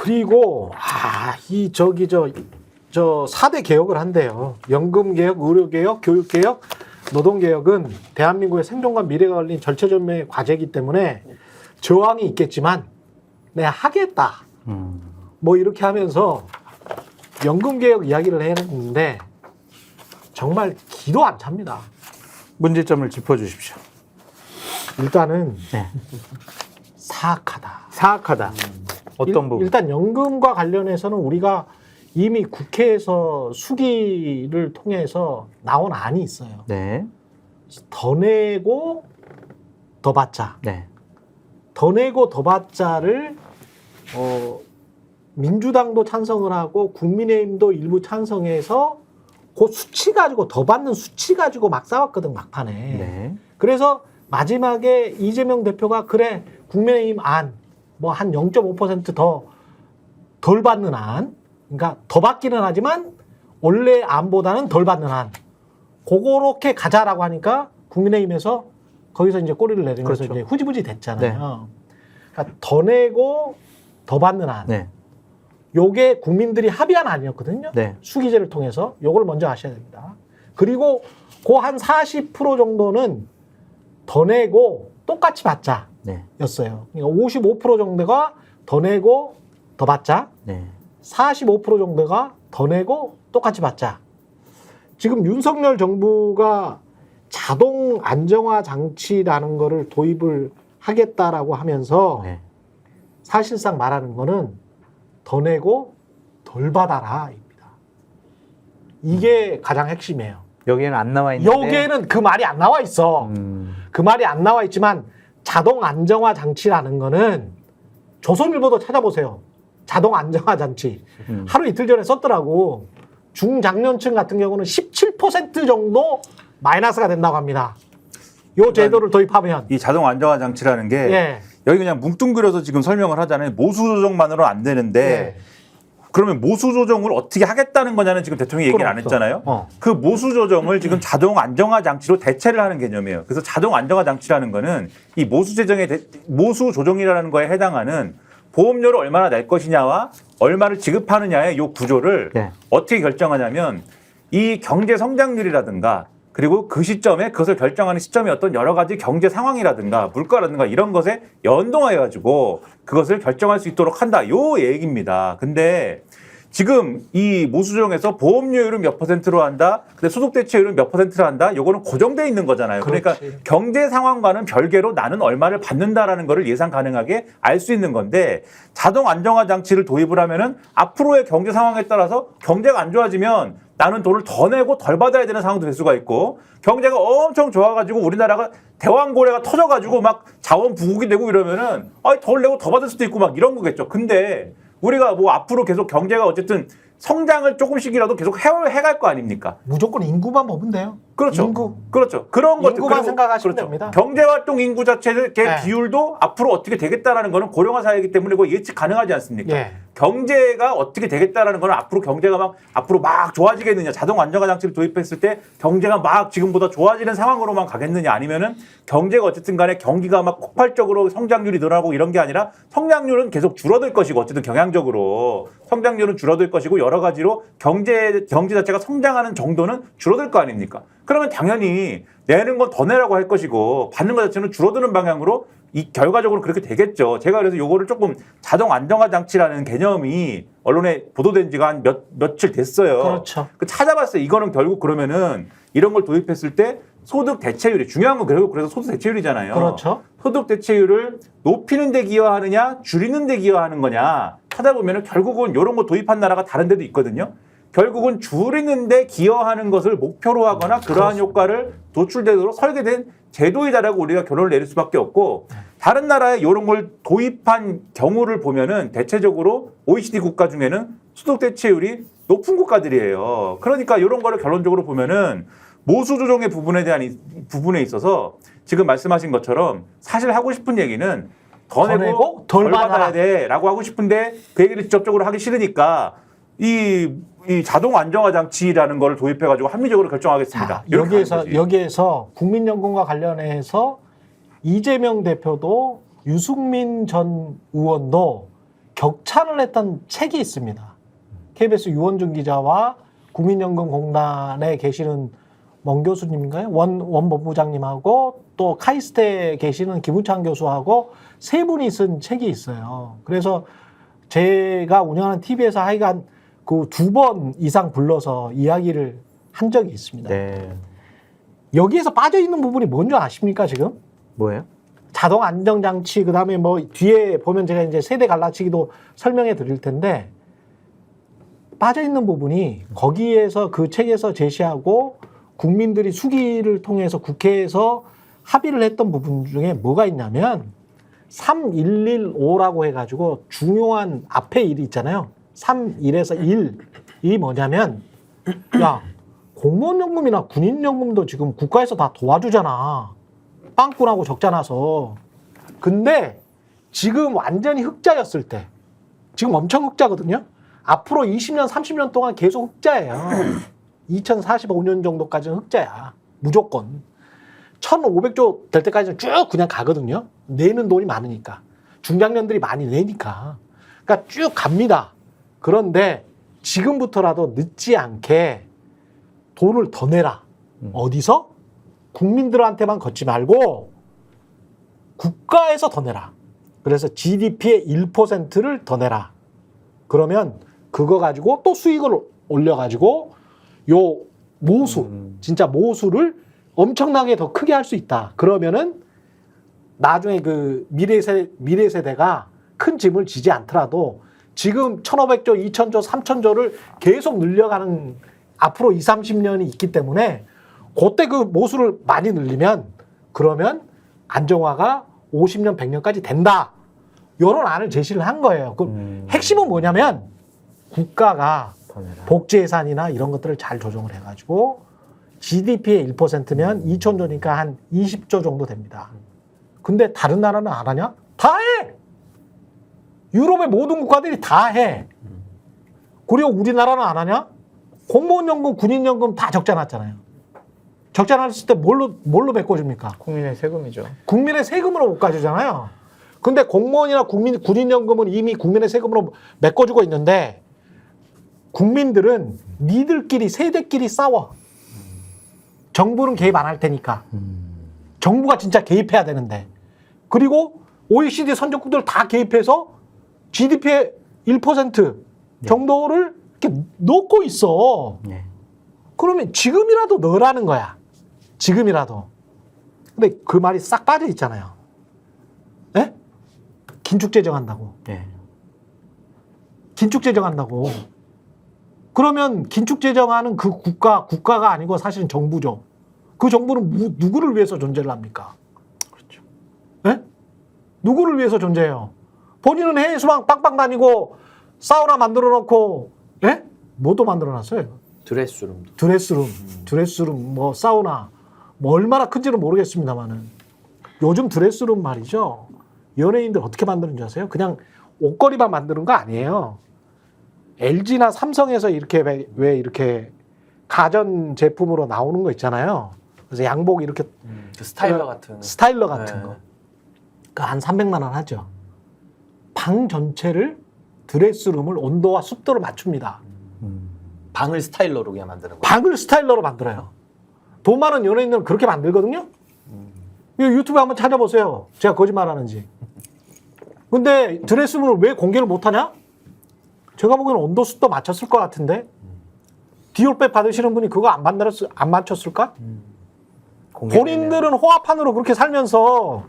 그리고 저 4대 개혁을 한대요. 연금 개혁, 의료 개혁, 교육 개혁, 노동 개혁은 대한민국의 생존과 미래가 걸린 절체절명의 과제이기 때문에 저항이 있겠지만 내가 하겠다. 뭐 이렇게 하면서 연금 개혁 이야기를 했는데 정말 기도 안 찹니다. 문제점을 짚어주십시오. 일단은 네. 사악하다. 사악하다. 어떤 부분? 일단 연금과 관련해서는 우리가 이미 국회에서 수기를 통해서 나온 안이 있어요. 네. 더 내고 더 받자. 네. 더 내고 더 받자를 민주당도 찬성을 하고 국민의힘도 일부 찬성해서 그 수치 가지고 더 받는 수치 가지고 막 싸웠거든 막판에. 네. 그래서 마지막에 이재명 대표가 그래 국민의힘 안 뭐 한 0.5% 덜 받는 안, 그러니까 더 받기는 하지만 원래 안보다는 덜 받는 안, 그렇게 가자라고 하니까 국민의힘에서 거기서 이제 꼬리를 내리면서 그렇죠. 이제 후지부지 됐잖아요. 그러니까 더 내고 더 받는 안. 네. 요게 국민들이 합의한 안이었거든요. 네. 수기제를 통해서 요걸 먼저 아셔야 됩니다. 그리고 그 한 40% 정도는 더 내고 똑같이 받자 네. 였어요. 그러니까 55% 정도가 더 내고 더 받자. 네. 45% 정도가 더 내고 똑같이 받자. 지금 윤석열 정부가 자동 안정화 장치라는 거를 도입을 하겠다라고 하면서 네. 사실상 말하는 거는 더 내고 덜 받아라입니다. 이게 가장 핵심이에요. 여기에는 안 나와 있는데. 여기에는 그 말이 안 나와 있어. 그 말이 안 나와 있지만 자동 안정화 장치라는 거는 조선일보도 찾아보세요. 자동 안정화 장치. 하루 이틀 전에 썼더라고. 중장년층 같은 경우는 17% 정도 마이너스가 된다고 합니다. 요 제도를 도입하면. 이 자동 안정화 장치라는 게 예. 여기 그냥 뭉뚱그려서 지금 설명을 하잖아요. 모수 조정만으로는 안 되는데 예. 그러면 모수 조정을 어떻게 하겠다는 거냐는 지금 대통령이 얘기를 안 했잖아요. 그 모수 조정을 지금 자동 안정화 장치로 대체를 하는 개념이에요. 그래서 자동 안정화 장치라는 거는 이 모수 조정이라는 거에 해당하는 보험료를 얼마나 낼 것이냐와 얼마를 지급하느냐의 이 구조를 네. 어떻게 결정하냐면 이 경제 성장률이라든가 그리고 그 시점에 그것을 결정하는 시점이 어떤 여러 가지 경제 상황이라든가 물가라든가 이런 것에 연동해가지고 그것을 결정할 수 있도록 한다. 요 얘기입니다. 근데 지금 이 모수조정에서 보험료율은 몇 %로 한다. 근데 소득대체율은 몇 %로 한다. 요거는 고정돼 있는 거잖아요. 그러니까 그렇지. 경제 상황과는 별개로 나는 얼마를 받는다라는 거를 예상 가능하게 알 수 있는 건데 자동 안정화 장치를 도입을 하면은 앞으로의 경제 상황에 따라서 경제가 안 좋아지면 나는 돈을 더 내고 덜 받아야 되는 상황도 될 수가 있고 경제가 엄청 좋아가지고 우리나라가 대왕고래가 터져가지고 막 자원 부국이 되고 이러면은 덜 내고 더 받을 수도 있고 막 이런 거겠죠. 근데 우리가 뭐 앞으로 계속 경제가 어쨌든 성장을 조금씩이라도 계속 해갈 거 아닙니까? 무조건 인구만 보면 돼요. 그렇죠. 인구. 그렇죠. 그런 것들. 인구만 그리고 생각하시면 그렇죠. 됩니다. 경제활동 인구 자체의 네. 비율도 앞으로 어떻게 되겠다라는 거는 고령화 사회이기 때문에 그거 예측 가능하지 않습니까? 예. 경제가 어떻게 되겠다라는 거는 앞으로 경제가 앞으로 막 좋아지겠느냐. 자동 안정화 장치를 도입했을 때 경제가 막 지금보다 좋아지는 상황으로만 가겠느냐. 아니면은 경제가 어쨌든 간에 경기가 막 폭발적으로 성장률이 늘어나고 이런 게 아니라 성장률은 계속 줄어들 것이고 어쨌든 경향적으로 성장률은 줄어들 것이고 여러 가지로 경제 자체가 성장하는 정도는 줄어들 거 아닙니까? 그러면 당연히 내는 건 더 내라고 할 것이고 받는 것 자체는 줄어드는 방향으로 이 결과적으로 그렇게 되겠죠. 제가 그래서 요거를 조금 자동 안정화 장치라는 개념이 언론에 보도된 지가 한 며칠 됐어요. 그렇죠. 찾아봤어요. 이거는 결국 그러면은 이런 걸 도입했을 때 소득 대체율이 중요한 건 결국 그래서 소득 대체율이잖아요. 그렇죠. 소득 대체율을 높이는 데 기여하느냐 줄이는 데 기여하는 거냐 찾아보면은 결국은 이런 거 도입한 나라가 다른 데도 있거든요. 결국은 줄이는 데 기여하는 것을 목표로 하거나 그러한 효과를 도출되도록 설계된 제도이다라고 우리가 결론을 내릴 수밖에 없고 다른 나라에 이런 걸 도입한 경우를 보면은 대체적으로 OECD 국가 중에는 소득 대체율이 높은 국가들이에요. 그러니까 이런 거를 결론적으로 보면은 모수 조정의 부분에 있어서 지금 말씀하신 것처럼 사실 하고 싶은 얘기는 더 내고 덜 받아야 돼라고 하고 싶은데 그 얘기를 직접적으로 하기 싫으니까 이 자동 안정화 장치라는 걸 도입해가지고 합리적으로 결정하겠습니다. 자, 여기에서 국민연금과 관련해서 이재명 대표도 유승민 전 의원도 격찬을 했던 책이 있습니다. KBS 유원준 기자와 국민연금공단에 계시는 원 교수님인가요? 원 본부장님하고 또 카이스트에 계시는 김우창 교수하고 세 분이 쓴 책이 있어요. 그래서 제가 운영하는 TV에서 하여간 그 2번 이상 불러서 이야기를 한 적이 있습니다. 네. 여기에서 빠져 있는 부분이 뭔지 아십니까, 지금? 뭐예요? 자동 안정장치, 그 다음에 뭐 뒤에 보면 제가 이제 세대 갈라치기도 설명해 드릴 텐데, 빠져 있는 부분이 거기에서 그 책에서 제시하고 국민들이 수기를 통해서 국회에서 합의를 했던 부분 중에 뭐가 있냐면 3115라고 해가지고 중요한 앞에 일이 있잖아요. 31에서 1이 뭐냐면 야, 공무원연금이나 군인연금도 지금 국가에서 다 도와주잖아. 빵꾸나고 적자나서. 근데 지금 완전히 흑자였을 때, 지금 엄청 흑자거든요. 앞으로 20년, 30년 동안 계속 흑자예요. 2045년 정도까지는 흑자야. 무조건. 1,500조 될 때까지는 쭉 그냥 가거든요. 내는 돈이 많으니까. 중장년들이 많이 내니까. 그러니까 쭉 갑니다. 그런데 지금부터라도 늦지 않게 돈을 더 내라. 어디서? 국민들한테만 걷지 말고 국가에서 더 내라. 그래서 GDP의 1%를 더 내라. 그러면 그거 가지고 또 수익을 올려가지고 요 모수, 진짜 모수를 엄청나게 더 크게 할 수 있다. 그러면은 나중에 그 미래 세대가 큰 짐을 지지 않더라도 지금 1,500조, 2,000조, 3,000조를 계속 늘려가는 앞으로 20, 30년이 있기 때문에 그때 그 모수를 많이 늘리면 그러면 안정화가 50년, 100년까지 된다. 이런 안을 제시를 한 거예요. 그 핵심은 뭐냐면 국가가 복지 예산이나 이런 것들을 잘 조정을 해가지고 GDP의 1%면 2,000조니까 한 20조 정도 됩니다. 근데 다른 나라는 안 하냐? 다 해! 유럽의 모든 국가들이 다 해. 그리고 우리나라는 안 하냐? 공무원연금, 군인연금 다 적자 났잖아요. 적자 났을 때 뭘로 메꿔줍니까? 국민의 세금이죠. 국민의 세금으로 볶아주잖아요. 근데 공무원이나 군인연금은 이미 국민의 세금으로 메꿔주고 있는데 국민들은 니들끼리 세대끼리 싸워. 정부는 개입 안 할 테니까. 정부가 진짜 개입해야 되는데. 그리고 OECD 선진국들 다 개입해서 GDP의 1% 정도를 이렇게 넣고 있어. 네. 그러면 지금이라도 넣으라는 거야. 지금이라도. 근데 그 말이 싹 빠져 있잖아요. 예? 긴축재정한다고. 네. 긴축재정한다고. 그러면 긴축재정하는 그 국가가 아니고 사실은 정부죠. 그 정부는 누구를 위해서 존재를 합니까? 그렇죠. 예? 누구를 위해서 존재해요? 본인은 해외 수방 빵빵 다니고 사우나 만들어 놓고, 예? 뭐도 만들어 놨어요? 드레스룸도. 드레스룸, 뭐 사우나, 뭐 얼마나 큰지는 모르겠습니다만은 요즘 드레스룸 말이죠. 연예인들 어떻게 만드는지 아세요? 그냥 옷걸이만 만드는 거 아니에요. LG나 삼성에서 이렇게 왜 이렇게 가전 제품으로 나오는 거 있잖아요. 그래서 양복 이렇게 그 스타일러 같은. 스타일러 같은 네. 거. 그러니까 한 300만 원 하죠. 방 전체를 드레스룸을 온도와 습도를 맞춥니다. 방을 스타일러로 그냥 만드는 거예요. 방을 스타일러로 만들어요. 돈 많은 연예인들은 그렇게 만들거든요. 이거 유튜브에 한번 찾아보세요. 제가 거짓말하는지. 근데 드레스룸을 왜 공개를 못하냐? 제가 보기에는 온도 습도 맞췄을 것 같은데 디올백 받으시는 분이 그거 안 맞췄을까? 본인들은 호화판으로 그렇게 살면서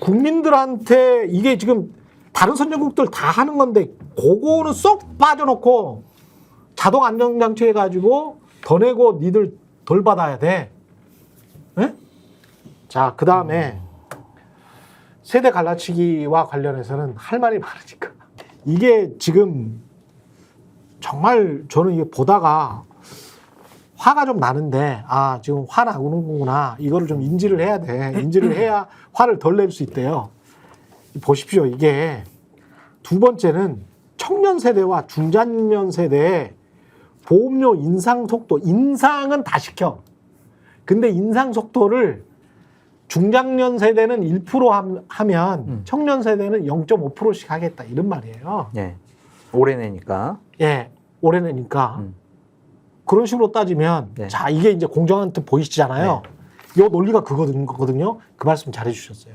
국민들한테 이게 지금 다른 선진국들 다 하는 건데 그거는 쏙 빠져놓고 자동 안정장치 해가지고 더 내고 니들 덜 받아야 돼. 네? 자, 그 다음에 세대 갈라치기와 관련해서는 할 말이 많으니까 이게 지금 정말 저는 이게 보다가 화가 좀 나는데 아 지금 화 나오는구나 이거를 좀 인지를 해야 돼. 인지를 해야 화를 덜 낼 수 있대요. 보십시오. 이게 두 번째는 청년 세대와 중장년 세대의 보험료 인상 속도 인상은 다 시켜. 근데 인상 속도를 중장년 세대는 1% 하면 청년 세대는 0.5%씩 하겠다 이런 말이에요. 예. 올해 내니까. 예, 올해 내니까 음. 그런 식으로 따지면 네. 자 이게 이제 공정한 뜻 보이시잖아요. 이 논리가 그거거든요. 그 말씀 잘해주셨어요.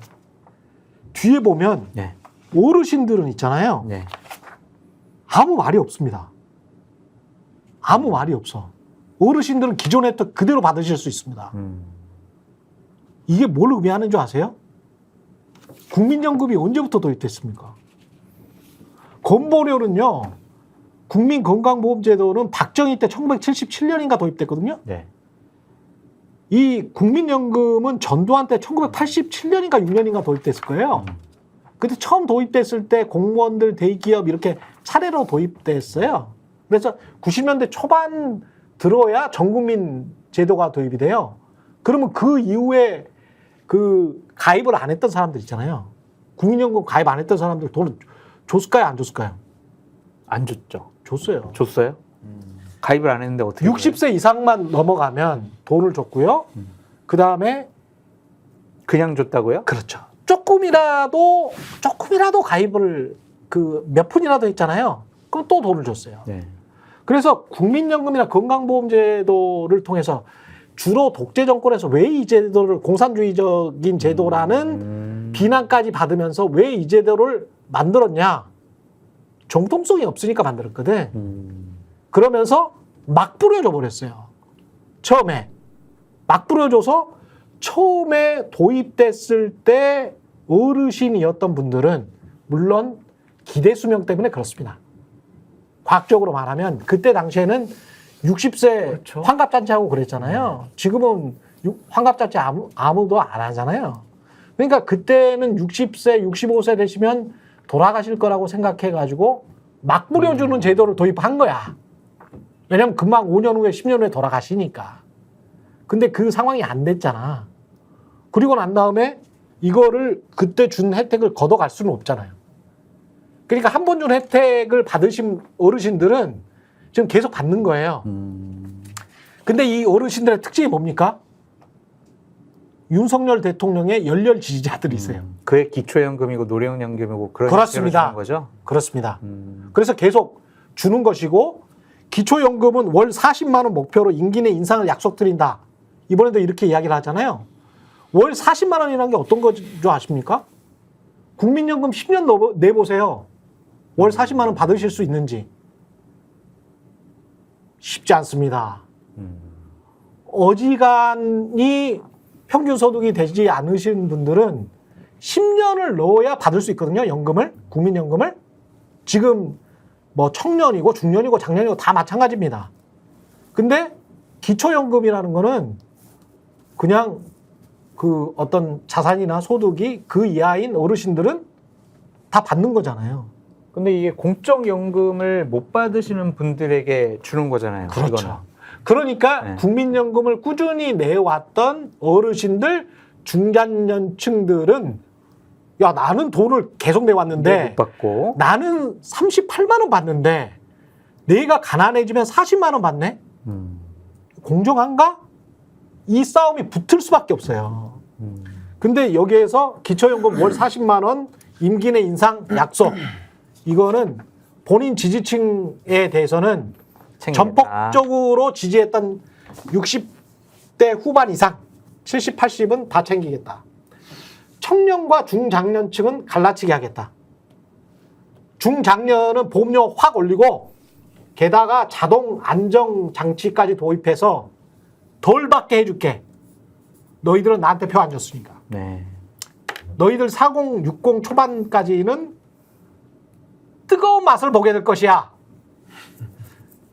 뒤에 보면 네. 어르신들은 있잖아요. 네. 아무 말이 없습니다. 아무 말이 없어. 어르신들은 기존 혜택 그대로 받으실 수 있습니다. 이게 뭘 의미하는 줄 아세요? 국민연금이 언제부터 도입됐습니까? 건보료는요. 국민건강보험제도는 박정희 때 1977년인가 도입됐거든요. 네. 이 국민연금은 전두환 때 1987년인가 6년인가 도입됐을 거예요. 그때 처음 도입됐을 때 공무원들, 대기업 이렇게 차례로 도입됐어요. 그래서 90년대 초반 들어야 전국민 제도가 도입이 돼요. 그러면 그 이후에 그 가입을 안 했던 사람들 있잖아요. 국민연금 가입 안 했던 사람들 돈을 줬을까요? 안 줬을까요? 안 줬죠. 줬어요. 줬어요? 가입을 안 했는데 어떻게? 60세 이상만 넘어가면 돈을 줬고요. 그 다음에 그냥 줬다고요? 그렇죠. 조금이라도 가입을 그 몇 푼이라도 했잖아요. 그럼 또 돈을 줬어요. 네. 그래서 국민연금이나 건강보험제도를 통해서 주로 독재 정권에서 왜 이 제도를 공산주의적인 제도라는 비난까지 받으면서 왜 이 제도를 만들었냐? 정통성이 없으니까 만들었거든. 그러면서 막 뿌려줘 버렸어요. 처음에. 막 뿌려줘서 처음에 도입됐을 때 어르신이었던 분들은 물론 기대 수명 때문에 그렇습니다. 과학적으로 말하면 그때 당시에는 60세 그렇죠. 환갑잔치하고 그랬잖아요. 지금은 환갑잔치 아무도 안 하잖아요. 그러니까 그때는 60세, 65세 되시면 돌아가실 거라고 생각해가지고 막 뿌려주는 제도를 도입한 거야. 왜냐면 금방 5년 후에 10년 후에 돌아가시니까. 근데 그 상황이 안 됐잖아. 그리고 난 다음에 이거를 그때 준 혜택을 걷어갈 수는 없잖아요. 그러니까 한 번 준 혜택을 받으신 어르신들은 지금 계속 받는 거예요. 근데 이 어르신들의 특징이 뭡니까? 윤석열 대통령의 열렬 지지자들이 있어요. 그게 기초연금이고 노령연금이고 그런 그렇습니다. 식으로 주는 거죠? 그렇습니다. 그래서 계속 주는 것이고 기초연금은 월 40만 원 목표로 임기 내 인상을 약속드린다. 이번에도 이렇게 이야기를 하잖아요. 월 40만 원이라는 게 어떤 거줄 아십니까? 국민연금 10년 내보세요. 월 40만 원 받으실 수 있는지. 쉽지 않습니다. 어지간히 평균 소득이 되지 않으신 분들은 10년을 넣어야 받을 수 있거든요. 연금을, 국민연금을. 지금 뭐 청년이고 중년이고 장년이고 다 마찬가지입니다. 근데 기초연금이라는 거는 그냥 그 어떤 자산이나 소득이 그 이하인 어르신들은 다 받는 거잖아요. 근데 이게 공적연금을 못 받으시는 분들에게 주는 거잖아요. 그렇죠. 이거는. 그러니까 네. 국민연금을 꾸준히 내왔던 어르신들, 중장년층들은 야 나는 돈을 계속 내왔는데 못 받고. 나는 38만 원 받는데 내가 가난해지면 40만 원 받네? 공정한가? 이 싸움이 붙을 수밖에 없어요. 근데 여기에서 기초연금 월 40만 원 임기 내 인상 약속 이거는 본인 지지층에 대해서는 챙기겠다. 전폭적으로 지지했던 60대 후반 이상 70, 80은 다 챙기겠다. 청년과 중장년층은 갈라치기 하겠다. 중장년은 보험료 확 올리고 게다가 자동 안정장치까지 도입해서 덜 받게 해줄게. 너희들은 나한테 표 안 줬으니까. 네. 너희들 40, 60 초반까지는 뜨거운 맛을 보게 될 것이야.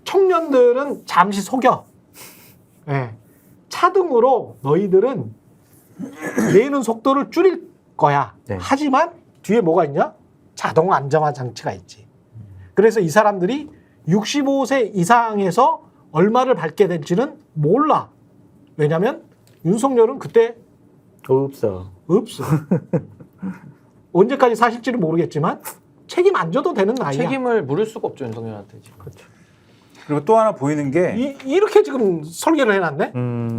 청년들은 잠시 속여. 네. 차등으로 너희들은 내는 속도를 줄일 거야. 네. 하지만 뒤에 뭐가 있냐? 자동 안정화 장치가 있지. 그래서 이 사람들이 65세 이상에서 얼마를 받게 될지는 몰라. 왜냐면 윤석열은 그때 없어. 없어. 언제까지 사실지는 모르겠지만 책임 안 져도 되는 나이야. 책임을 물을 수가 없죠 윤석열한테 지금. 그렇죠. 그리고 또 하나 보이는 게 이렇게 지금 설계를 해놨네.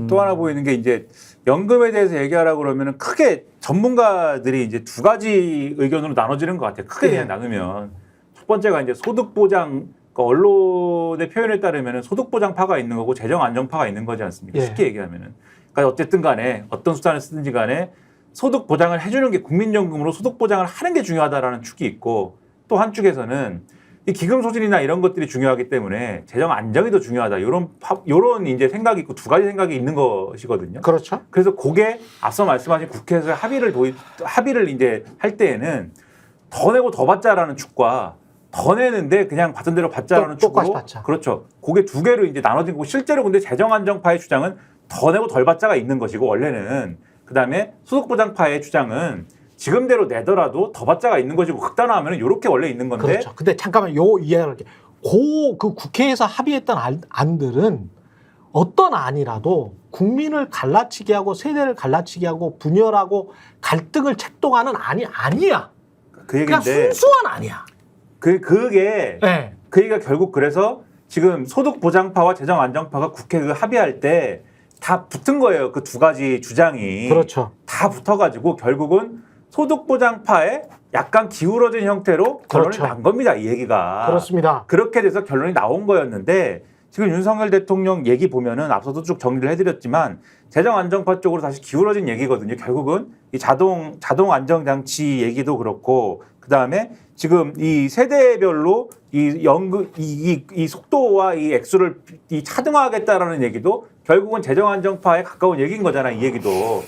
또 하나 보이는 게 이제 연금에 대해서 얘기하라고 그러면은 크게 전문가들이 이제 두 가지 의견으로 나눠지는 것 같아요. 크게 그냥 나누면 첫 번째가 이제 소득 보장, 그러니까 언론의 표현에 따르면은 소득 보장파가 있는 거고 재정 안정파가 있는 거지 않습니까? 예. 쉽게 얘기하면은. 그러니까 어쨌든 간에 어떤 수단을 쓰든지 간에 소득 보장을 해주는 게 국민연금으로 소득 보장을 하는 게 중요하다라는 축이 있고 또 한축에서는 이 기금 소진이나 이런 것들이 중요하기 때문에 재정 안정이 더 중요하다. 이런 이제 생각이 있고 두 가지 생각이 있는 것이거든요. 그렇죠. 그래서 그게 앞서 말씀하신 국회에서 합의를 이제 할 때에는 더 내고 더 받자라는 축과 더 내는데 그냥 받은 대로 받자라는 똑같이 축으로 받자. 그렇죠. 그게 두 개로 이제 나눠진 거고 실제로 근데 재정 안정파의 주장은 더 내고 덜 받자가 있는 것이고 원래는 그다음에 소득 보장파의 주장은 지금대로 내더라도 더 받자가 있는 것이고 극단화하면 이렇게 원래 있는 건데 그렇죠. 근데 잠깐만 요 이해할게. 그 국회에서 합의했던 안들은 어떤 안이라도 국민을 갈라치게 하고 세대를 갈라치게 하고 분열하고 갈등을 책동하는 안이 아니야. 그 그냥 얘기인데 순수한 안이야. 그게 네. 그 얘기가 결국 그래서 지금 소득 보장파와 재정 안정파가 국회 그 합의할 때 다 붙은 거예요. 그 두 가지 주장이 그렇죠. 다 붙어가지고 결국은 소득 보장파에 약간 기울어진 형태로 결론이 그렇죠. 난 겁니다. 이 얘기가. 그렇습니다. 그렇게 돼서 결론이 나온 거였는데 지금 윤석열 대통령 얘기 보면은 앞서도 쭉 정리를 해드렸지만 재정 안정파 쪽으로 다시 기울어진 얘기거든요. 결국은 이 자동 안정장치 얘기도 그렇고 그 다음에 지금 이 세대별로 이 연금 이 속도와 이 액수를 이 차등화하겠다라는 얘기도 결국은 재정 안정파에 가까운 얘기인 거잖아. 이 얘기도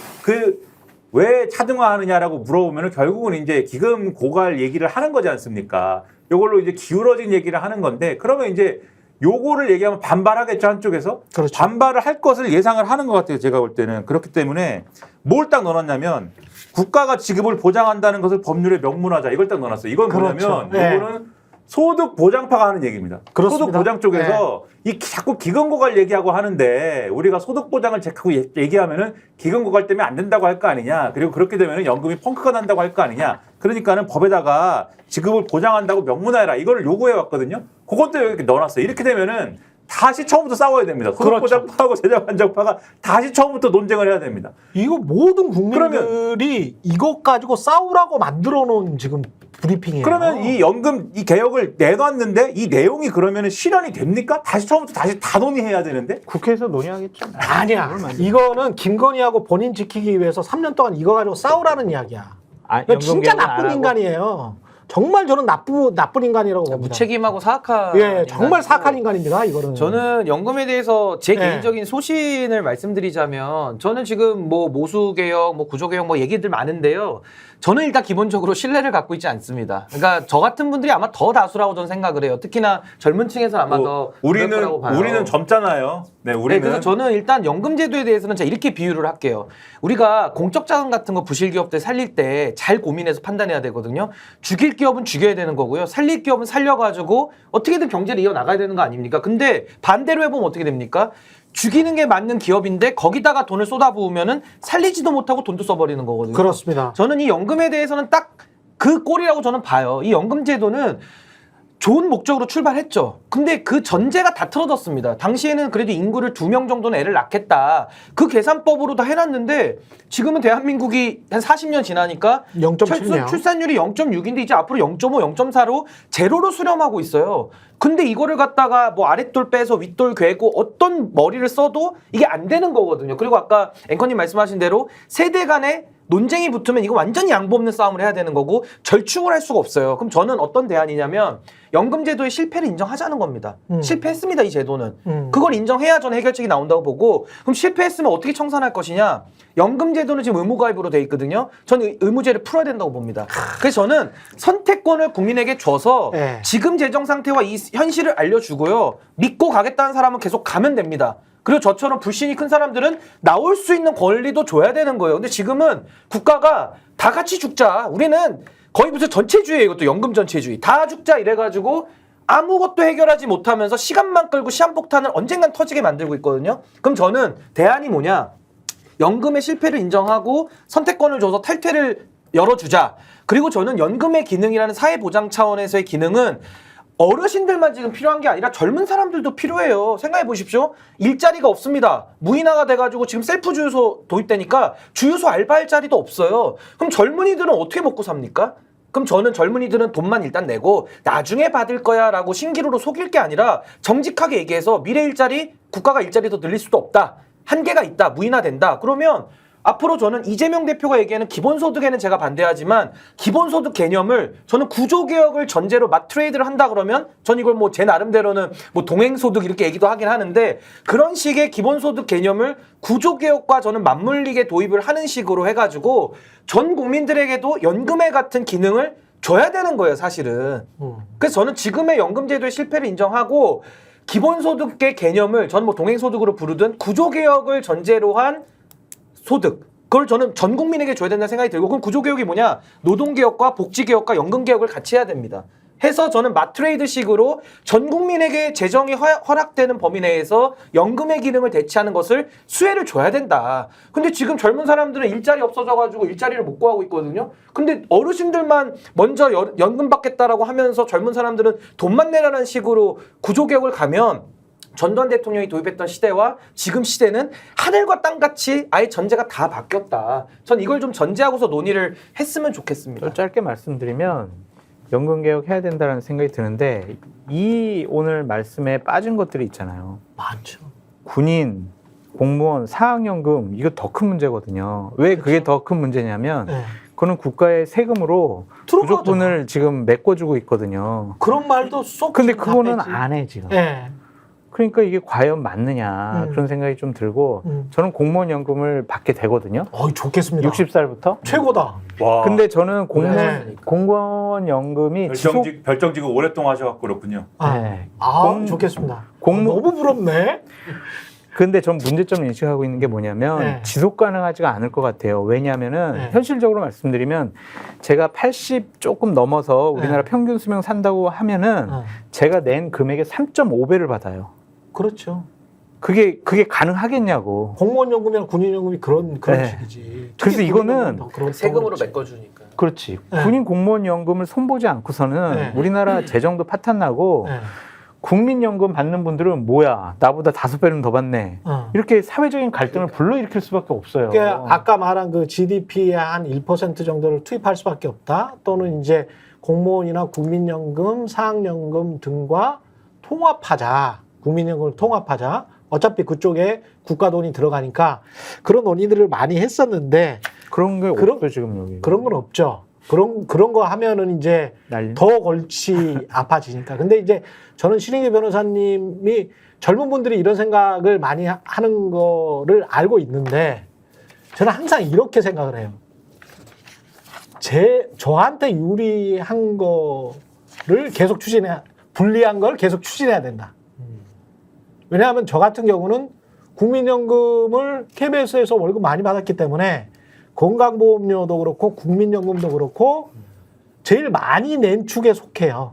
왜 차등화하느냐라고 물어보면은 결국은 이제 기금 고갈 얘기를 하는 거지 않습니까? 요걸로 이제 기울어진 얘기를 하는 건데 그러면 이제 요거를 얘기하면 반발하겠죠 한쪽에서. 그렇죠. 반발을 할 것을 예상을 하는 것 같아요. 제가 볼 때는. 그렇기 때문에 뭘 딱 넣어놨냐면 국가가 지급을 보장한다는 것을 법률에 명문화자 이걸 딱 넣어놨어요. 이건 그렇죠. 뭐냐면 네. 요거는 소득 보장파가 하는 얘기입니다. 그렇습니다. 소득 보장 쪽에서 이 자꾸 기금 고갈 얘기하고 하는데 우리가 소득 보장을 자꾸 얘기하면은 기금 고갈 때문에 안 된다고 할 거 아니냐. 그리고 그렇게 되면은 연금이 펑크가 난다고 할 거 아니냐. 그러니까는 법에다가 지급을 보장한다고 명문화해라. 이거를 요구해 왔거든요. 그것도 이렇게 넣어놨어요. 이렇게 되면은 다시 처음부터 싸워야 됩니다. 소득 그렇죠. 보장파하고 재정 안정파가 다시 처음부터 논쟁을 해야 됩니다. 이거 모든 국민들이 이것 가지고 싸우라고 만들어 놓은 지금 브리핑이에요. 그러면 이 연금 이 개혁을 내놨는데 이 내용이 그러면 실현이 됩니까? 다시 처음부터 다시 다 논의해야 되는데? 국회에서 논의하겠죠. 아니야. 이거는 김건희하고 본인 지키기 위해서 3년 동안 이거 가지고 싸우라는 이야기야. 연금 진짜 개혁은 안 나쁜 하고. 인간이에요. 정말 저는 나쁜 인간이라고 봅니다. 무책임하고 사악한. 예, 정말 인간이고. 사악한 인간입니다. 이거는. 저는 연금에 대해서 제 네. 개인적인 소신을 말씀드리자면 저는 지금 뭐 모수개혁, 뭐 구조개혁 뭐 얘기들 많은데요. 저는 일단 기본적으로 신뢰를 갖고 있지 않습니다. 그러니까 저 같은 분들이 아마 더 다수라고 저는 생각을 해요. 특히나 젊은 층에서 아마 더 그럴 거라고 봐요. 우리는 젊잖아요. 네, 네, 우리는 그래서 저는 일단 연금제도에 대해서는 제가 이렇게 비유를 할게요. 우리가 공적 자금 같은 거 부실 기업들 살릴 때 잘 고민해서 판단해야 되거든요. 죽일 기업은 죽여야 되는 거고요. 살릴 기업은 살려가지고 어떻게든 경제를 이어나가야 되는 거 아닙니까? 근데 반대로 해보면 어떻게 됩니까? 죽이는 게 맞는 기업인데 거기다가 돈을 쏟아부으면은 살리지도 못하고 돈도 써버리는 거거든요. 그렇습니다. 저는 이 연금에 대해서는 딱 그 꼴이라고 저는 봐요. 이 연금제도는 좋은 목적으로 출발했죠. 근데 그 전제가 다 틀어졌습니다. 당시에는 그래도 인구를 2명 정도는 애를 낳겠다. 그 계산법으로 다 해놨는데 지금은 대한민국이 한 40년 지나니까 0.7이요. 출산율이 0.6인데 이제 앞으로 0.5, 0.4로 제로로 수렴하고 있어요. 근데 이거를 갖다가 뭐 아랫돌 빼서 윗돌 괴고 어떤 머리를 써도 이게 안 되는 거거든요. 그리고 아까 앵커님 말씀하신 대로 세대 간에 논쟁이 붙으면 이거 완전히 양보 없는 싸움을 해야 되는 거고 절충을 할 수가 없어요. 그럼 저는 어떤 대안이냐면 연금제도의 실패를 인정하자는 겁니다. 실패했습니다, 이 제도는. 그걸 인정해야 저는 해결책이 나온다고 보고 그럼 실패했으면 어떻게 청산할 것이냐. 연금제도는 지금 의무가입으로 돼 있거든요. 저는 의무제를 풀어야 된다고 봅니다. 그래서 저는 선택권을 국민에게 줘서 네. 지금 재정 상태와 이 현실을 알려주고요. 믿고 가겠다는 사람은 계속 가면 됩니다. 그리고 저처럼 불신이 큰 사람들은 나올 수 있는 권리도 줘야 되는 거예요. 근데 지금은 국가가 다 같이 죽자. 우리는 거의 무슨 전체주의예요. 이것도 연금 전체주의. 다 죽자 이래가지고 아무것도 해결하지 못하면서 시간만 끌고 시한폭탄을 언젠간 터지게 만들고 있거든요. 그럼 저는 대안이 뭐냐. 연금의 실패를 인정하고 선택권을 줘서 탈퇴를 열어주자. 그리고 저는 연금의 기능이라는 사회보장 차원에서의 기능은 어르신들만 지금 필요한 게 아니라 젊은 사람들도 필요해요. 생각해 보십시오. 일자리가 없습니다. 무인화가 돼가지고 지금 셀프 주유소 도입되니까 주유소 알바할 자리도 없어요. 그럼 젊은이들은 어떻게 먹고 삽니까? 그럼 저는 젊은이들은 돈만 일단 내고 나중에 받을 거야 라고 신기루로 속일 게 아니라 정직하게 얘기해서 미래 일자리, 국가가 일자리 더 늘릴 수도 없다. 한계가 있다. 무인화된다. 그러면 앞으로 저는 이재명 대표가 얘기하는 기본소득에는 제가 반대하지만 기본소득 개념을 저는 구조개혁을 전제로 맞트레이드를 한다 그러면 전 이걸 뭐 제 나름대로는 뭐 동행소득 이렇게 얘기도 하긴 하는데 그런 식의 기본소득 개념을 구조개혁과 저는 맞물리게 도입을 하는 식으로 해가지고 전 국민들에게도 연금에 같은 기능을 줘야 되는 거예요 사실은. 그래서 저는 지금의 연금제도의 실패를 인정하고 기본소득의 개념을 저는 뭐 동행소득으로 부르든 구조개혁을 전제로 한 소득 그걸 저는 전 국민에게 줘야 된다는 생각이 들고 그럼 구조개혁이 뭐냐 노동개혁과 복지개혁과 연금개혁을 같이 해야 됩니다. 해서 저는 맞트레이드식으로 전 국민에게 재정이 허락되는 범위 내에서 연금의 기능을 대체하는 것을 수혜를 줘야 된다. 근데 지금 젊은 사람들은 일자리 없어져가지고 일자리를 못 구하고 있거든요. 근데 어르신들만 먼저 연금 받겠다라고 하면서 젊은 사람들은 돈만 내라는 식으로 구조개혁을 가면 전두환 대통령이 도입했던 시대와 지금 시대는 하늘과 땅같이 아예 전제가 다 바뀌었다. 전 이걸 좀 전제하고서 논의를 했으면 좋겠습니다. 짧게 말씀드리면 연금개혁 해야 된다는 생각이 드는데 이 오늘 말씀에 빠진 것들이 있잖아요. 많죠. 군인, 공무원, 사학연금 이거 더 큰 문제거든요. 왜 그게 더 큰 문제냐면 네. 그거는 국가의 세금으로 들어가잖아. 부족분을 지금 메꿔주고 있거든요. 그런 말도 쏙. 근데 다 그거는 빼지. 안 해 지금. 예. 그러니까 이게 과연 맞느냐 그런 생각이 좀 들고 저는 공무원 연금을 받게 되거든요. 좋겠습니다. 60살부터. 최고다. 와. 근데 저는 네. 공무원 연금이 지속 별정직을 오랫동안 하셔갖고 그렇군요. 네. 좋겠습니다. 공무- 너무 부럽네. 근데 전 문제점을 인식하고 있는 게 뭐냐면 네. 지속 가능하지가 않을 것 같아요. 왜냐하면은 네. 현실적으로 말씀드리면 제가 80 조금 넘어서 우리나라 네. 평균 수명 산다고 하면은 제가 낸 금액의 3.5배를 받아요. 그렇죠. 그게 가능하겠냐고. 공무원 연금이랑 군인 연금이 그런 네. 식이지. 그래서 특히 이거는 군인 연금은 더 그런- 세금으로 더 그렇지. 메꿔주니까. 그렇지. 네. 군인 공무원 연금을 손보지 않고서는 네. 우리나라 재정도 파탄나고 네. 국민연금 받는 분들은 뭐야 나보다 5배는 더 받네. 이렇게 사회적인 갈등을 불러일으킬 수밖에 없어요. 그러니까 아까 말한 그 GDP의 한 1% 정도를 투입할 수밖에 없다. 또는 이제 공무원이나 국민연금, 사학연금 등과 통합하자. 국민연금을 통합하자. 어차피 그쪽에 국가 돈이 들어가니까 그런 논의들을 많이 했었는데 그런 게 그런- 없어 지금 여기. 그런 건 없죠. 그런 거 하면은 이제 난리. 더 골치 아파지니까. 근데 이제 저는 신인규 변호사님이 젊은 분들이 이런 생각을 많이 하는 거를 알고 있는데 저는 항상 이렇게 생각을 해요. 저한테 유리한 거를 계속 불리한 걸 계속 추진해야 된다. 왜냐하면 저 같은 경우는 국민연금을 KBS에서 월급 많이 받았기 때문에 건강보험료도 그렇고 국민연금도 그렇고 제일 많이 낸 축에 속해요.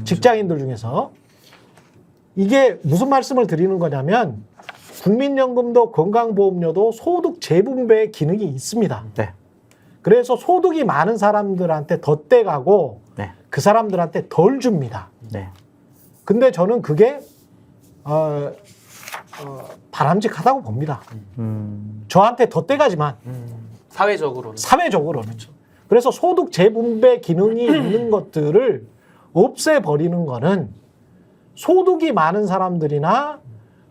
직장인들 중에서. 이게 무슨 말씀을 드리는 거냐면 국민연금도 건강보험료도 소득 재분배의 기능이 있습니다. 네. 그래서 소득이 많은 사람들한테 더 떼가고 네. 그 사람들한테 덜 줍니다. 네. 근데 저는 그게 바람직하다고 봅니다. 저한테 더 떼가지만 사회적으로는. 사회적으로는. 그래서 소득 재분배 기능이 있는 것들을 없애버리는 거는 소득이 많은 사람들이나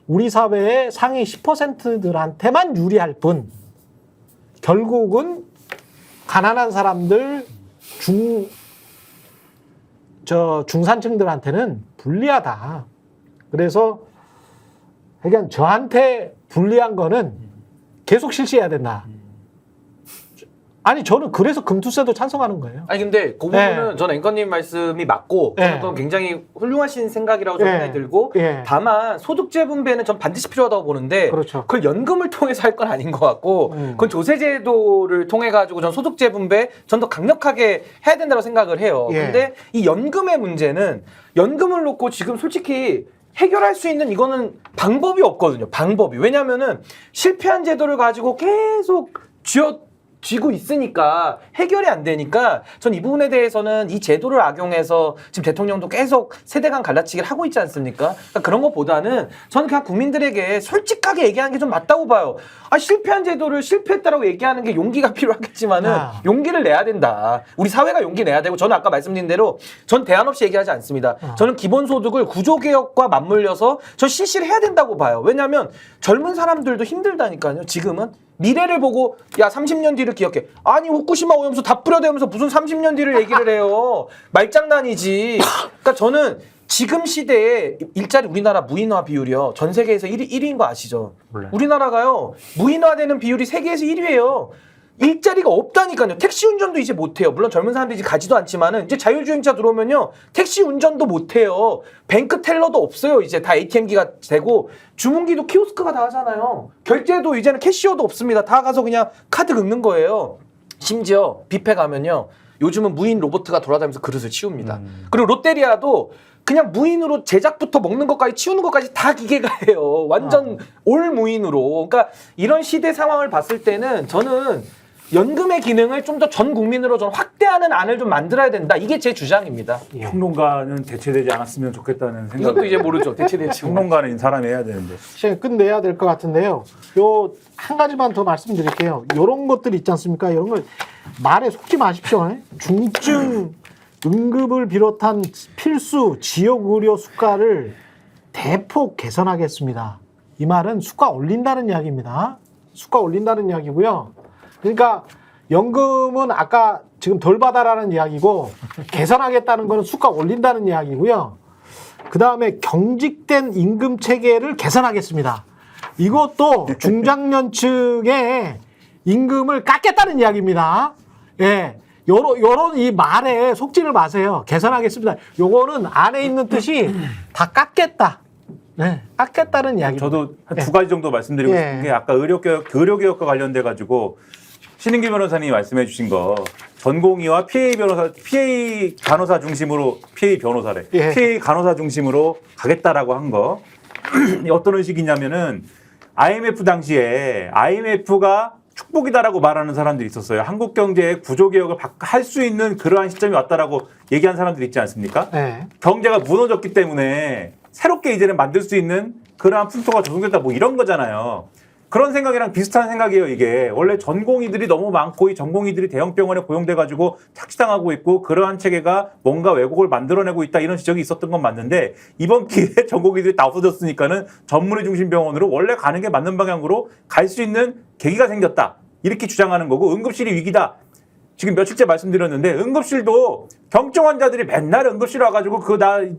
우리 사회의 상위 10%들한테만 유리할 뿐 결국은 가난한 사람들 중산층들한테는 불리하다. 그래서 그러니까 저한테 불리한 거는 계속 실시해야 된다. 아니 저는 그래서 금투세도 찬성하는 거예요. 아니 근데 그 부분은 저는 앵커님 말씀이 맞고 네. 저는 그건 굉장히 훌륭하신 생각이라고 저는 네. 생각이 들고 예. 다만 소득 재분배는 전 반드시 필요하다고 보는데 그렇죠. 그걸 연금을 통해서 할 건 아닌 것 같고 그건 조세제도를 통해 가지고 전 소득 재분배 전 더 강력하게 해야 된다고 생각을 해요. 예. 근데 이 연금의 문제는 연금을 놓고 지금 솔직히 해결할 수 있는 이거는 방법이 없거든요. 방법이. 왜냐면은 실패한 제도를 가지고 계속 쥐고 있으니까 해결이 안 되니까 전 이 부분에 대해서는 이 제도를 악용해서 지금 대통령도 계속 세대 간 갈라치기를 하고 있지 않습니까? 그러니까 그런 것보다는 저는 그냥 국민들에게 솔직하게 얘기하는 게 좀 맞다고 봐요. 아, 실패한 제도를 실패했다라고 얘기하는 게 용기가 필요하겠지만은 용기를 내야 된다. 우리 사회가 용기 내야 되고 저는 아까 말씀드린 대로 전 대안 없이 얘기하지 않습니다. 저는 기본소득을 구조개혁과 맞물려서 저 실시를 해야 된다고 봐요. 왜냐하면 젊은 사람들도 힘들다니까요. 지금은 미래를 보고 야 30년 뒤를 기억해. 아니 후쿠시마 오염수 다 뿌려대면서 무슨 30년 뒤를 얘기를 해요. 말장난이지. 그러니까 저는 지금 시대에 일자리 우리나라 무인화 비율이요. 전 세계에서 1위인 거 아시죠? 몰라요. 우리나라가요. 무인화되는 비율이 세계에서 1위예요. 일자리가 없다니까요. 택시 운전도 이제 못해요. 물론 젊은 사람들이 이제 가지도 않지만은 이제 자율주행차 들어오면요. 택시 운전도 못해요. 뱅크 텔러도 없어요. 이제 다 ATM기가 되고 주문기도 키오스크가 다 하잖아요. 결제도 이제는 캐시어도 없습니다. 다 가서 그냥 카드 긁는 거예요. 심지어 뷔페 가면요. 요즘은 무인 로봇가 돌아다니면서 그릇을 치웁니다. 그리고 롯데리아도 그냥 무인으로 제작부터 먹는 것까지 치우는 것까지 다 기계가 해요. 완전 올 무인으로. 그러니까 이런 시대 상황을 봤을 때는 저는 연금의 기능을 좀 더 전 국민으로 좀 확대하는 안을 좀 만들어야 된다. 이게 제 주장입니다. 평론가는 대체되지 않았으면 좋겠다는 생각. 이것도 이제 모르죠. 대체될지. 평론가는 사람이 해야 되는데. 시간 끝내야 될 것 같은데요. 요 한 가지만 더 말씀드릴게요. 요런 것들 있지 않습니까? 이런 걸 말에 속지 마십시오. 중증 응급을 비롯한 필수 지역 의료 수가를 대폭 개선하겠습니다. 이 말은 수가 올린다는 이야기입니다. 수가 올린다는 이야기고요. 그러니까 연금은 아까 지금 덜 받아라는 이야기고 개선하겠다는 거는 수가 올린다는 이야기고요. 그 다음에 경직된 임금 체계를 개선하겠습니다. 이것도 중장년층의 임금을 깎겠다는 이야기입니다. 예. 요런 이 말에 속지를 마세요. 개선하겠습니다. 요거는 안에 있는 뜻이 다 깎겠다. 네, 깎겠다는 이야기입니다. 저도 한 두 가지 정도 말씀드리고 싶은 게 아까 의료개혁과 관련돼 가지고 신인규 변호사님이 말씀해 주신 거 전공의와 PA 간호사 중심으로 PA 변호사래. PA 간호사 중심으로 가겠다라고 한 거. 어떤 의식이냐면은 IMF 당시에 IMF가 축복이다라고 말하는 사람들이 있었어요. 한국 경제의 구조개혁을 할 수 있는 그러한 시점이 왔다라고 얘기한 사람들이 있지 않습니까? 네. 경제가 무너졌기 때문에 새롭게 이제는 만들 수 있는 그러한 풍토가 조성됐다 뭐 이런 거잖아요. 그런 생각이랑 비슷한 생각이에요, 이게. 원래 전공의들이 너무 많고 이 전공의들이 대형 병원에 고용돼가지고 착취당하고 있고 그러한 체계가 뭔가 왜곡을 만들어내고 있다 이런 지적이 있었던 건 맞는데 이번 기회에 전공의들이 다 없어졌으니까는 전문의 중심 병원으로 원래 가는 게 맞는 방향으로 갈 수 있는 계기가 생겼다. 이렇게 주장하는 거고 응급실이 위기다. 지금 며칠째 말씀드렸는데 응급실도 경증 환자들이 맨날 응급실 와가지고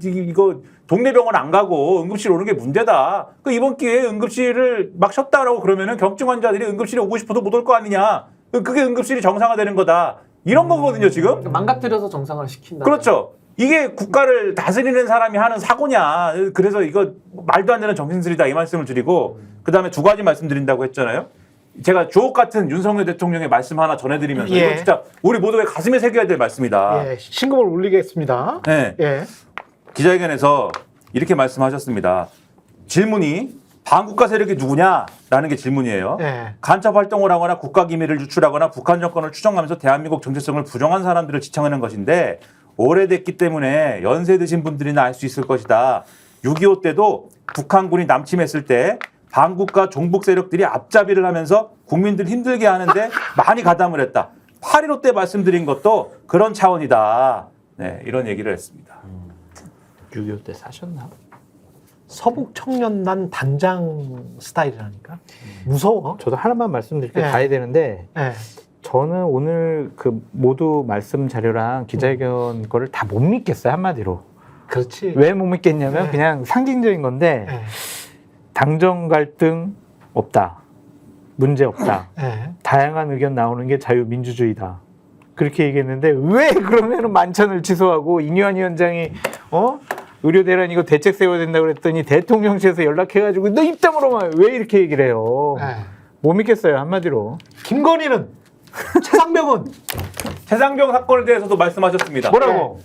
이거 동네 병원 안 가고 응급실 오는 게 문제다. 그 이번 기회에 응급실을 막 쉬었다라고 그러면은 경증 환자들이 응급실에 오고 싶어도 못 올 거 아니냐. 그게 응급실이 정상화되는 거다. 이런 거거든요 지금. 망가뜨려서 정상화를 시킨다. 그렇죠. 이게 국가를 다스리는 사람이 하는 사고냐. 그래서 이거 말도 안 되는 정신술이다 이 말씀을 드리고 그다음에 두 가지 말씀드린다고 했잖아요. 제가 주옥 같은 윤석열 대통령의 말씀 하나 전해드리면서 이거 진짜 우리 모두의 가슴에 새겨야 될 말씀이다. 예, 신금을 울리겠습니다. 네. 예. 기자회견에서 이렇게 말씀하셨습니다. 질문이 반국가 세력이 누구냐라는 게 질문이에요. 예. 간첩 활동을 하거나 국가 기밀을 유출하거나 북한 정권을 추정하면서 대한민국 정체성을 부정한 사람들을 지칭하는 것인데 오래됐기 때문에 연세 드신 분들이나 알 수 있을 것이다. 6.25 때도 북한군이 남침했을 때 반국가 종북 세력들이 앞잡이를 하면서 국민들 힘들게 하는데 많이 가담을 했다. 8.15 때 말씀드린 것도 그런 차원이다. 네, 이런 얘기를 했습니다. 6.25 때 사셨나? 서북 청년단 단장 스타일이라니까. 무서워. 저도 하나만 말씀드릴게요. 네. 가야 되는데 예. 저는 오늘 그 모두 말씀 자료랑 기자회견 거를 다 못 믿겠어요. 한마디로. 그렇지. 왜 못 믿겠냐면 네. 그냥 상징적인 건데 예. 당정 갈등 없다. 문제 없다. 예. 다양한 의견 나오는 게 자유민주주의다. 그렇게 얘기했는데 왜 그러면은 만찬을 취소하고 이뇨한 위원장이 의료 대란 이거 대책 세워야 된다 그랬더니 대통령실에서 연락해가지고 너 입 다물어봐 왜 이렇게 얘기를 해요? 예. 못 믿겠어요 한마디로. 김건희는 최상병은 최상병 사건에 대해서도 말씀하셨습니다. 뭐라고?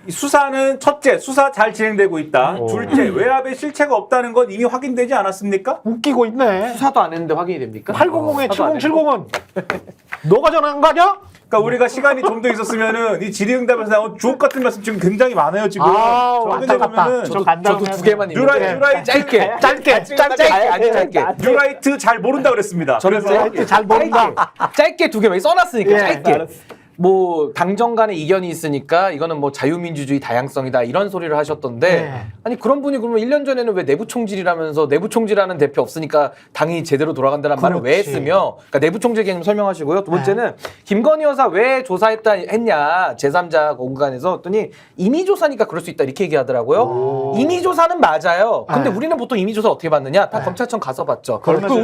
이 수사는 첫째, 수사 잘 진행되고 있다. 오. 둘째, 외압에 실체가 없다는 건 이미 확인되지 않았습니까? 웃기고 있네. 수사도 안 했는데 확인이 됩니까? 800에 수사도 안 했고. 7070은 너가 전화한 거 아니야? 그러니까 우리가 시간이 좀 더 있었으면은 이 질의응답에서 나온 주옥 같은 말씀 지금 굉장히 많아요 지금. 아, 근데 안타깝다. 보면은 좀 간단하게 저도 두 개만 뉴라이- 있는데 뉴라이트- 짧게 짧게. 아주 짧게. 뉴라이트 잘 모른다 그랬습니다. 저는 그래서 잘 모른다. 짧게 두 개만 써놨으니까 예, 짧게. 뭐 당정 간에 이견이 있으니까 이거는 뭐 자유민주주의 다양성이다 이런 소리를 하셨던데 네. 아니 그런 분이 그러면 1년 전에는 왜 내부 총질이라면서 내부 총질하는 대표 없으니까 당이 제대로 돌아간다는 말을 왜 그렇지. 했으며 그러니까 내부 총질 개념 설명하시고요. 두 번째는 김건희 여사 왜 조사했다 했냐 제3자 공간에서 했더니 임의 조사니까 그럴 수 있다 이렇게 얘기하더라고요. 임의 조사는 맞아요. 근데 네. 우리는 보통 임의 조사 어떻게 받느냐? 다 네. 검찰청 가서 받죠. 그렇죠. 그리고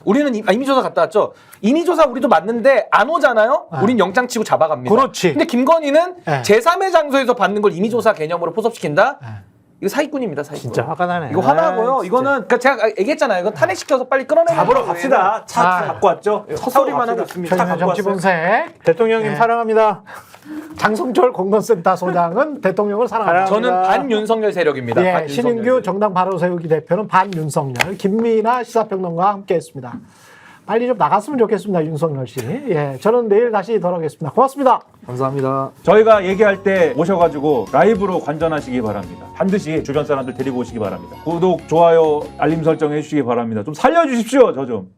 우리는 임의 조사 갔다 왔죠. 임의 조사 우리도 맞는데 안 오잖아요. 네. 우린 영장 치고 잡아갑니다. 그렇지. 근데 김건희는 네. 제3의 장소에서 받는 걸 임의조사 개념으로 포섭시킨다? 네. 이거 사기꾼입니다, 사기꾼. 진짜 화가 나네. 이거 화나고요. 아, 진짜. 이거는 그러니까 제가 얘기했잖아요. 이건 탄핵시켜서 빨리 끌어내는 잡으러 거예요. 갑시다. 차 아. 갖고 왔죠. 헛소리만 차로 하고 갑시다. 있습니다. 차 최근의 갖고 정치 왔어요. 분석. 대통령님 네. 사랑합니다. 장성철 공론센터 소장은 대통령을 사랑합니다. 저는 반윤석열 세력입니다. 예, 반윤석열 신인규 세력. 정당 바로 세우기 대표는 반윤석열, 김미나 시사평론가와 함께했습니다. 빨리 좀 나갔으면 좋겠습니다, 윤석열 씨. 예, 저는 내일 다시 돌아오겠습니다. 고맙습니다. 감사합니다. 저희가 얘기할 때 오셔가지고 라이브로 관전하시기 바랍니다. 반드시 주변 사람들 데리고 오시기 바랍니다. 구독, 좋아요, 알림 설정 해주시기 바랍니다. 좀 살려주십시오, 저 좀.